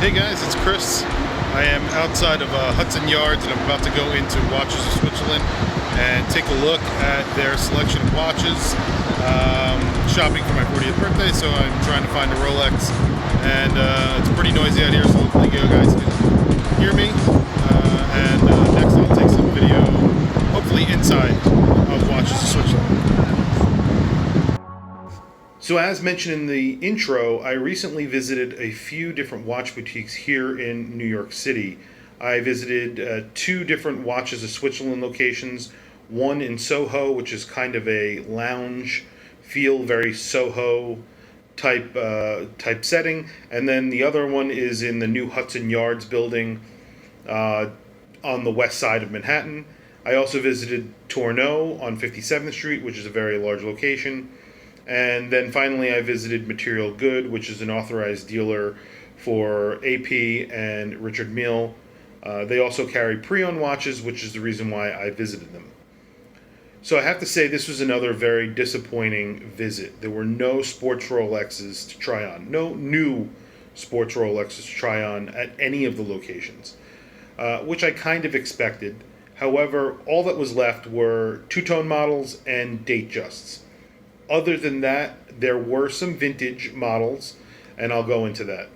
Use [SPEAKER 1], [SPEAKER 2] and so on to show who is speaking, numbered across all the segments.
[SPEAKER 1] Hey guys, it's Chris. I am outside of Hudson Yards and I'm about to go into Watches of Switzerland and take a look at their selection of watches. Shopping for my 40th birthday, so I'm trying to find a Rolex. And it's pretty noisy out here, so hopefully you guys can hear me. Next I'll take some video, hopefully inside of Watches of Switzerland. So as mentioned in the intro, I recently visited a few different watch boutiques here in New York City. I visited two different Watches of Switzerland locations, one in Soho, which is kind of a lounge feel, very Soho type setting, and then the other one is in the new Hudson Yards building on the west side of Manhattan. I also visited Tourneau on 57th Street, which is a very large location. And then finally, I visited Material Good, which is an authorized dealer for AP and Richard Mille. They also carry pre-owned watches, which is the reason why I visited them. So I have to say this was another very disappointing visit. There were no sports Rolexes to try on, no new sports Rolexes to try on at any of the locations, which I kind of expected. However, all that was left were two-tone models and date justs. Other than that, there were some vintage models, and I'll go into that.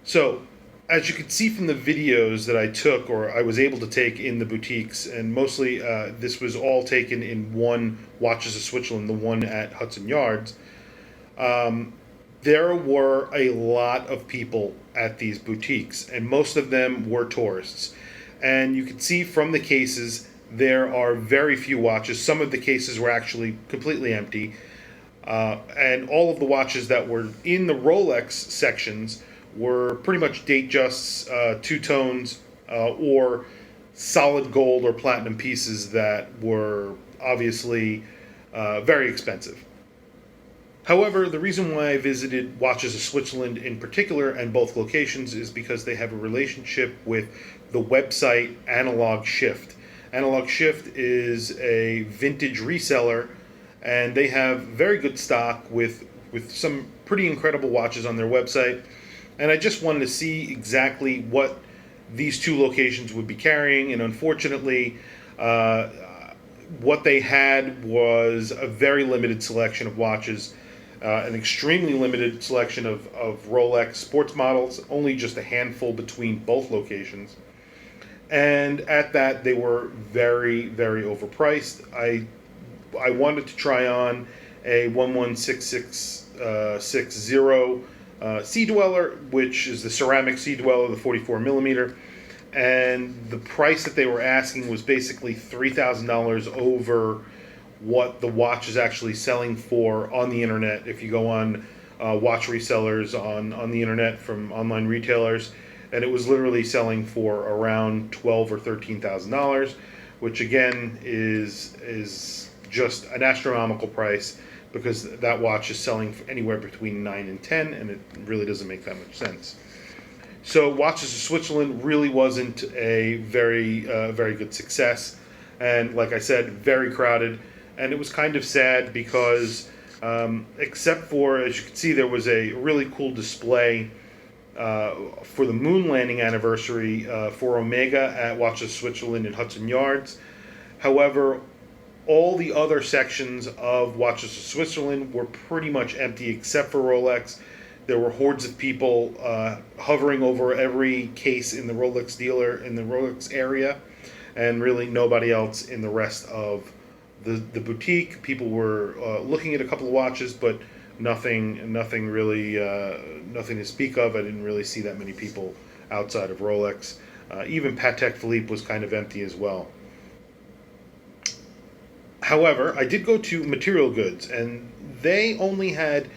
[SPEAKER 1] So, as you can see from the videos that I took, or I was able to take in the boutiques, and mostly this was all taken in one Watches of Switzerland, the one at Hudson Yards, there were a lot of people at these boutiques, and most of them were tourists. And you can see from the cases, there are very few watches. Some of the cases were actually completely empty. And all of the watches that were in the Rolex sections were pretty much date justs, two tones, or solid gold or platinum pieces that were obviously very expensive. However, the reason why I visited Watches of Switzerland in particular and both locations is because they have a relationship with the website Analog Shift. Analog Shift is a vintage reseller, and they have very good stock with some pretty incredible watches on their website. And I just wanted to see exactly what these two locations would be carrying, and unfortunately, what they had was a very limited selection of watches, an extremely limited selection of Rolex sports models, only just a handful between both locations. And at that, they were very, very overpriced. I wanted to try on a 11660 Sea Dweller, which is the ceramic Sea Dweller, the 44 millimeter, and the price that they were asking was basically $3,000 over what the watch is actually selling for on the internet. If you go on watch resellers on the internet from online retailers. And it was literally selling for around $12,000 or $13,000, which again is just an astronomical price because that watch is selling for anywhere between 9 and 10, and it really doesn't make that much sense. So Watches of Switzerland really wasn't a very good success, and like I said, very crowded, and it was kind of sad because except for, as you can see, there was a really cool display for the moon landing anniversary for Omega at Watches of Switzerland in Hudson Yards. However, all the other sections of Watches of Switzerland were pretty much empty except for Rolex. There were hordes of people hovering over every case in the Rolex dealer, in the Rolex area, and really nobody else in the rest of the boutique. People were looking at a couple of watches, but nothing really, nothing to speak of. I didn't really see that many people outside of Rolex. Even Patek Philippe was kind of empty as well. However, I did go to Material Goods, and they only had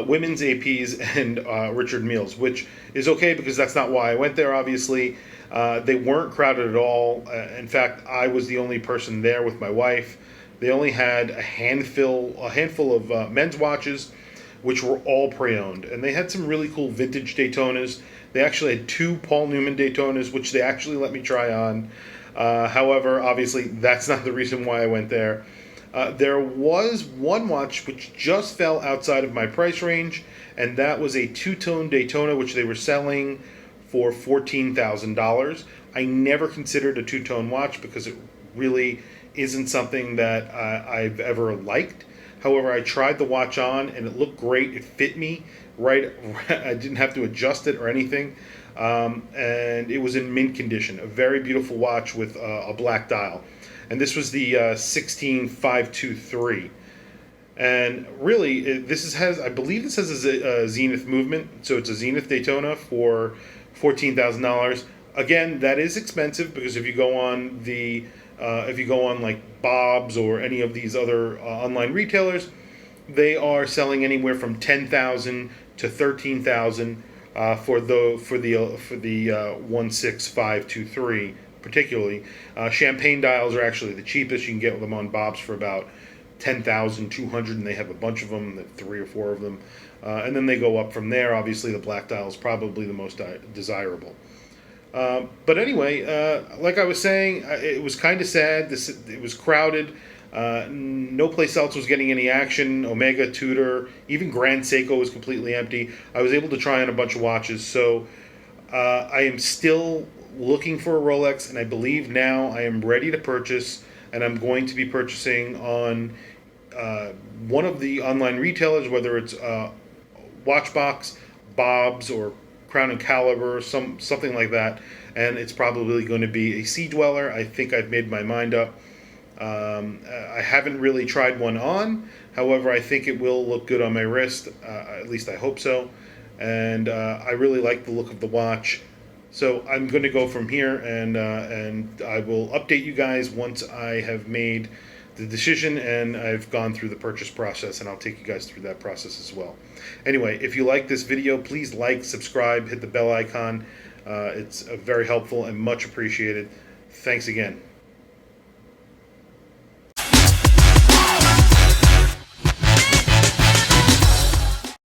[SPEAKER 1] women's APs and Richard Mille's, which is okay because that's not why I went there, obviously. They weren't crowded at all. In fact, I was the only person there with my wife. They only had a handful of men's watches, which were all pre-owned. And they had some really cool vintage Daytonas. They actually had two Paul Newman Daytonas, which they actually let me try on. However, obviously, that's not the reason why I went there. There was one watch which just fell outside of my price range, and that was a two-tone Daytona, which they were selling for $14,000. I never considered a two-tone watch because it really isn't something that I've ever liked. However, I tried the watch on, and it looked great. It fit me right. I didn't have to adjust it or anything, and it was in mint condition. A very beautiful watch with a black dial. And this was the 16523. And really, I believe this has a zenith movement, so it's a zenith Daytona for $14,000. Again, that is expensive because if you go on like Bob's or any of these other online retailers, they are selling anywhere from $10,000 to $13,000 for the 16523. Particularly, champagne dials are actually the cheapest. You can get them on Bob's for about $10,200, and they have a bunch of them, 3 or 4 of them, and then they go up from there. Obviously, the black dial is probably the most desirable. But anyway, like I was saying, it was kind of sad. It was crowded. No place else was getting any action. Omega, Tudor, even Grand Seiko was completely empty. I was able to try on a bunch of watches, so I am still looking for a Rolex, and I believe now I am ready to purchase, and I'm going to be purchasing on one of the online retailers, whether it's Watchbox, Bob's, or Crown and Caliber, something like that, and it's probably going to be a Sea Dweller. I think I've made my mind up. I haven't really tried one on, however, I think it will look good on my wrist, at least I hope so, and I really like the look of the watch. So I'm going to go from here, and I will update you guys once I have made the decision and I've gone through the purchase process, and I'll take you guys through that process as well. Anyway, if you like this video, please like, subscribe, hit the bell icon. It's very helpful and much appreciated. Thanks again.